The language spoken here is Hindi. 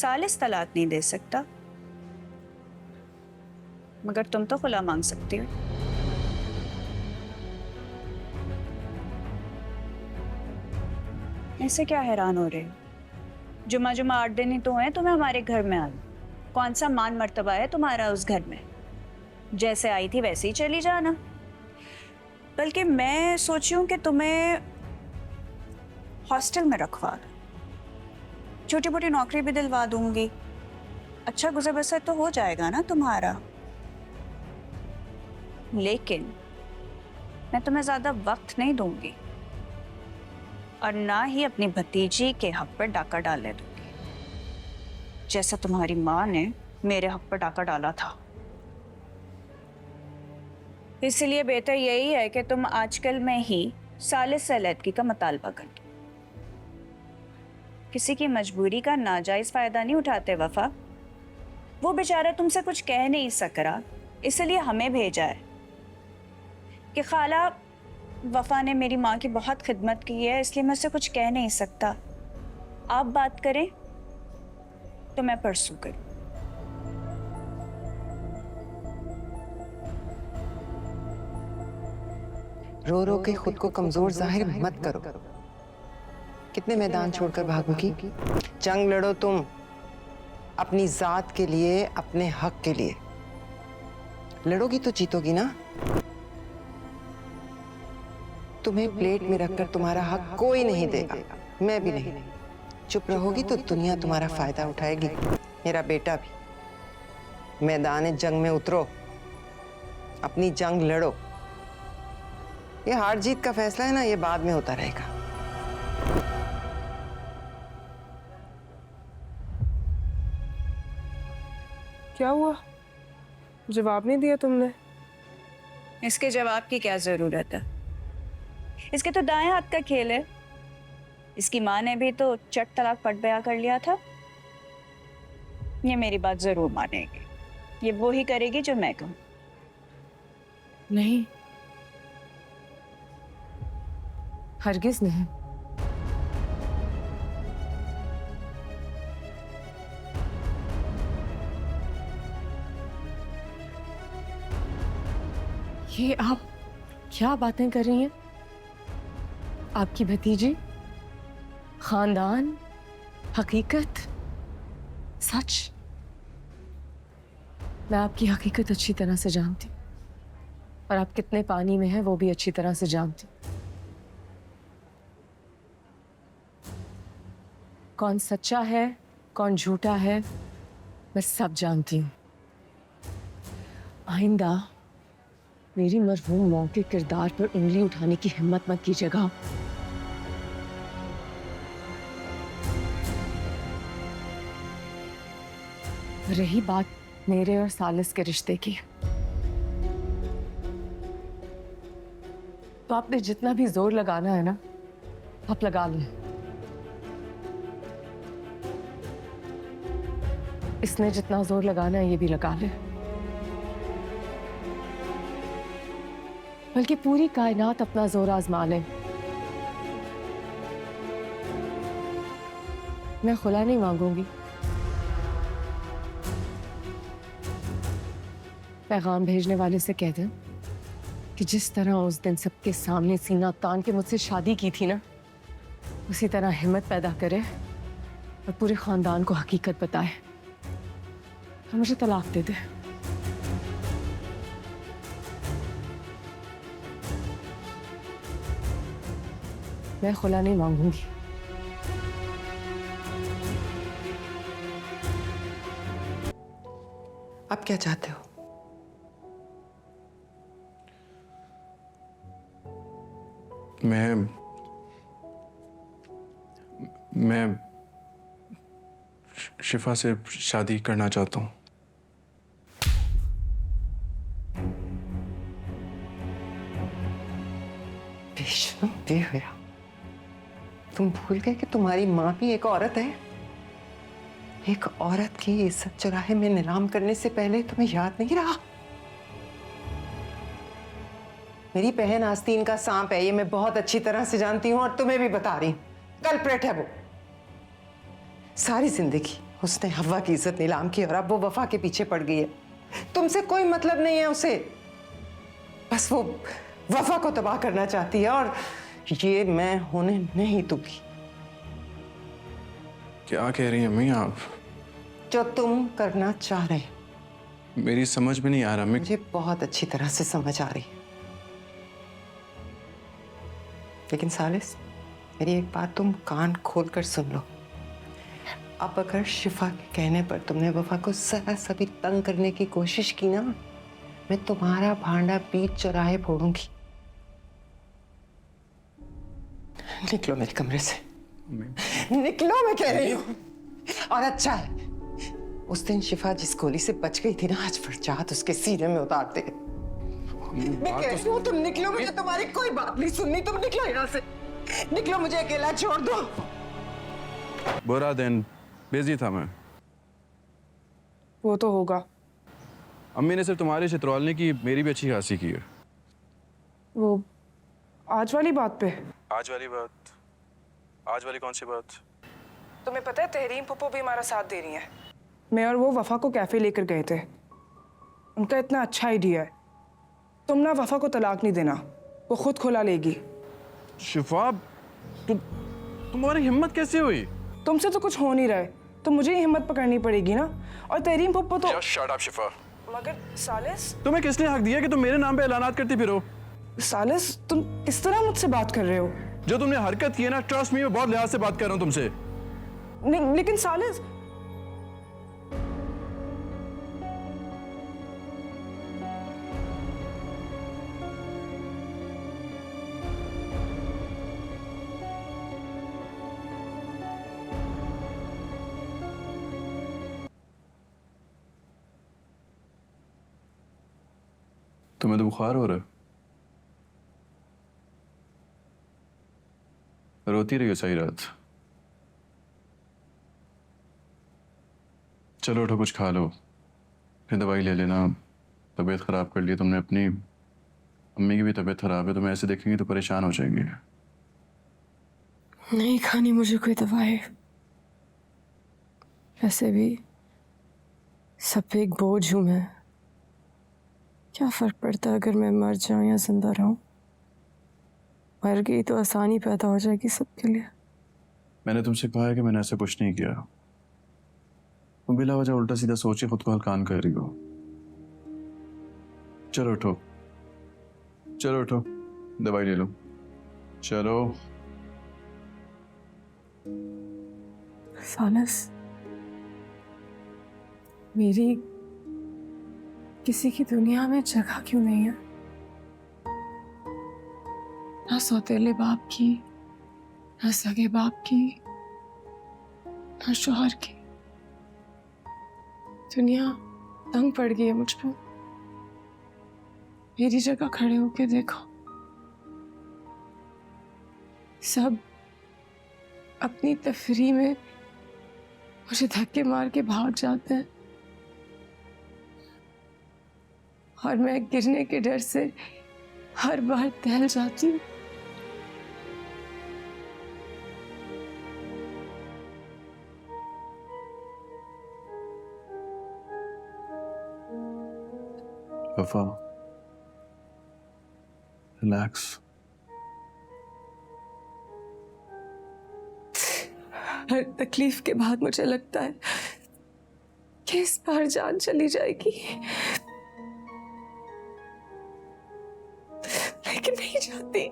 सालिस तलाक नहीं दे सकता, मगर तुम तो खुला मांग सकती हो। ऐसे क्या हैरान हो रहे हो? जुमा जुमा 8 दिन ही तो है तुम्हें हमारे घर में आना। कौन सा मान मर्तबा है तुम्हारा उस घर में? जैसे आई थी वैसे ही चली जाना। बल्कि मैं सोची हूँ कि तुम्हें हॉस्टल में रखवा दूं, छोटी मोटी नौकरी भी दिलवा दूंगी, अच्छा गुजर बसर तो हो जाएगा ना तुम्हारा। लेकिन मैं तुम्हें ज्यादा वक्त नहीं दूंगी और ना ही अपनी भतीजी के हक पर डाका डालने दूंगी, जैसा तुम्हारी माँ ने मेरे हक पर डाका डाला था। इसलिए बेहतर यही है कि तुम आजकल में ही सालिस सैलैदगी का मुतालबा कर दो। किसी की मजबूरी का नाजायज फायदा नहीं उठाते वफा। वो बेचारा तुमसे कुछ कह नहीं सक रहा, इसलिए हमें भेजा है कि खाला वफा ने मेरी माँ की बहुत खिदमत की है, इसलिए मैं उससे कुछ कह नहीं सकता। आप बात करें तो मैं परसों करूं। रो रो के खुद को कमजोर जाहिर मत करो। कितने मैदान छोड़कर भागोगी? जंग लड़ो तुम, अपनी जात के लिए, अपने हक के लिए। लड़ोगी तो जीतोगी ना। तुम्हें प्लेट में रखकर तुम्हारा हक कोई नहीं देगा, मैं भी नहीं। चुप रहोगी तो दुनिया तुम्हारा फायदा उठाएगी, मेरा बेटा भी। मैदान जंग में उतरो, अपनी जंग लड़ो। ये हार जीत का फैसला है ना, ये बाद में होता रहेगा। क्या हुआ? जवाब नहीं दिया तुमने? इसके जवाब की क्या जरूरत है? इसके तो दाएं हाथ का खेल है। इसकी माँ ने भी तो चट तलाक पट बया कर लिया था। ये मेरी बात जरूर मानेगी, ये वो ही करेगी जो मैं कहूँ। नहीं, हरगिज नहीं। ये आप क्या बातें कर रही हैं? आपकी भतीजी, खानदान, हकीकत, सच। मैं आपकी हकीकत अच्छी तरह से जानती हूँ और आप कितने पानी में हैं वो भी अच्छी तरह से जानती हूँ। कौन सच्चा है, कौन झूठा है, मैं सब जानती हूँ। आइंदा मेरी मरहूम मौत के किरदार पर उंगली उठाने की हिम्मत मत कीजिएगा। रही बात मेरे और सालिस के रिश्ते की, तो आपने जितना भी जोर लगाना है ना, आप लगा लें। इसने जितना जोर लगाना है ये भी लगा ले। बल्कि पूरी कायनात अपना जोर आजमा ले। मैं खुला नहीं मांगूंगी। पैगाम भेजने वाले से कह दें कि जिस तरह उस दिन सबके सामने सीना तान के मुझसे शादी की थी ना, उसी तरह हिम्मत पैदा करे और पूरे खानदान को हकीकत बताए और मुझे तलाक दे दे। मैं खुला नहीं मांगूंगी। आप क्या चाहते हो? मैं शिफा से शादी करना चाहता हूँ। बेशर्म बेहया, तुम भूल गए कि तुम्हारी माँ भी एक औरत है। एक औरत की इज्जत चौराहे में नीलाम करने से पहले तुम्हें याद नहीं रहा? मेरी बहन आस्तीन का सांप है, ये मैं बहुत अच्छी तरह से जानती हूँ और तुम्हें भी बता रही हूँ। कल्प्रेट है वो। सारी जिंदगी उसने हवा की इज्जत नीलाम की और अब वो वफा के पीछे पड़ गई है। तुमसे कोई मतलब नहीं है उसे, बस वो वफा को तबाह करना चाहती है और ये मैं होने नहीं दूंगी। क्या कह रही हैं अम्मी आप? जो तुम करना चाह रहे हो मेरी समझ में नहीं आ रहा। मैं मुझे बहुत अच्छी तरह से समझ आ रही है, लेकिन सालिस मेरी एक बात तुम कान खोल कर सुन लो। अब अगर शिफा के कहने पर तुमने वफा को जरा सा भी तंग करने की कोशिश की ना, मैं तुम्हारा भांडा बीच चौराहे फोड़ूंगी। निकलो मेरे कमरे से, निकलो मैं कह रही हूँ। और अच्छा है उस दिन शिफा जिस गोली से बच गई थी ना, आज फरजात उसके सीने में उतार दे। मैं कह रही हूँ तुम निकलो, मुझे तुम्हारी कोई बात नहीं सुननी। तुम निकलो यहाँ से, निकलो, मुझे अकेला छोड़ दो। बुरा दिन, बिजी था मैं। वो तो होगा। अम्मी ने सिर्फ तुम्हारे चित्रौलने की, मेरी भी अच्छी खासी की है। वो आज वाली बात पे। आज वाली बात? आज वाली कौन सी बात? तुम्हें पता है तहरीम पप्पो भी हमारा साथ दे रही है। मैं और वो वफा को कैफे लेकर गए थे। उनका इतना अच्छा आइडिया है। तुम ना वफा को तलाक नहीं देना, वो खुद खुला लेगी। शिफा, तुम्हारी हिम्मत कैसे हुई? तुमसे तो कुछ हो नहीं रहा है, तो मुझे ही हिम्मत पकड़नी पड़ेगी ना। और तहरीम पप्पो तो शट अप शिफा। मगर सालिस, तुम्हें किसने हक दिया कि तुम मेरे नाम पे ऐलानात करती फिरो? सालिस तुम किस तरह मुझसे बात कर रहे हो? जो तुमने हरकत की है ना, ट्रस्ट मी, मैं बहुत लिहाज से बात कर रहा हूँ तुमसे। लेकिन सालिस, तुम्हें तो बुखार हो रहा है। रोती रही हो सारी रात। चलो उठो, कुछ खा लो, फिर दवाई ले लेना। तबीयत खराब कर ली तुमने अपनी, अम्मी की भी तबीयत खराब है, तुम्हें ऐसे देखेंगी तो परेशान हो जाएंगी। नहीं खानी मुझे कोई दवाई। वैसे भी सब पे एक बोझ हूं मैं। क्या फर्क पड़ता है अगर मैं मर जाऊं या जिंदा रहूं? मर गई तो आसानी पैदा हो जाएगी सबके लिए। मैंने तुमसे कहा है कि मैंने ऐसा कुछ नहीं किया। तुम बिला वजह उल्टा सीधा सोचे खुद को हल्कान कर रही हो। चलो उठो, चलो उठो, दवाई ले लो, चलो। सालिस, मेरी किसी की दुनिया में जगह क्यों नहीं है? ना सौतेले बाप की, ना सगे बाप की, ना शौहर की। दुनिया तंग पड़ गई है मुझ पर। मेरी जगह खड़े होके देखो, सब अपनी तफरी में मुझे धक्के मार के भाग जाते हैं और मैं गिरने के डर से हर बार दहल जाती हूँ। वफा, रिलैक्स। हर तकलीफ के बाद मुझे लगता है कि इस बार जान चली जाएगी, लेकिन नहीं जाती।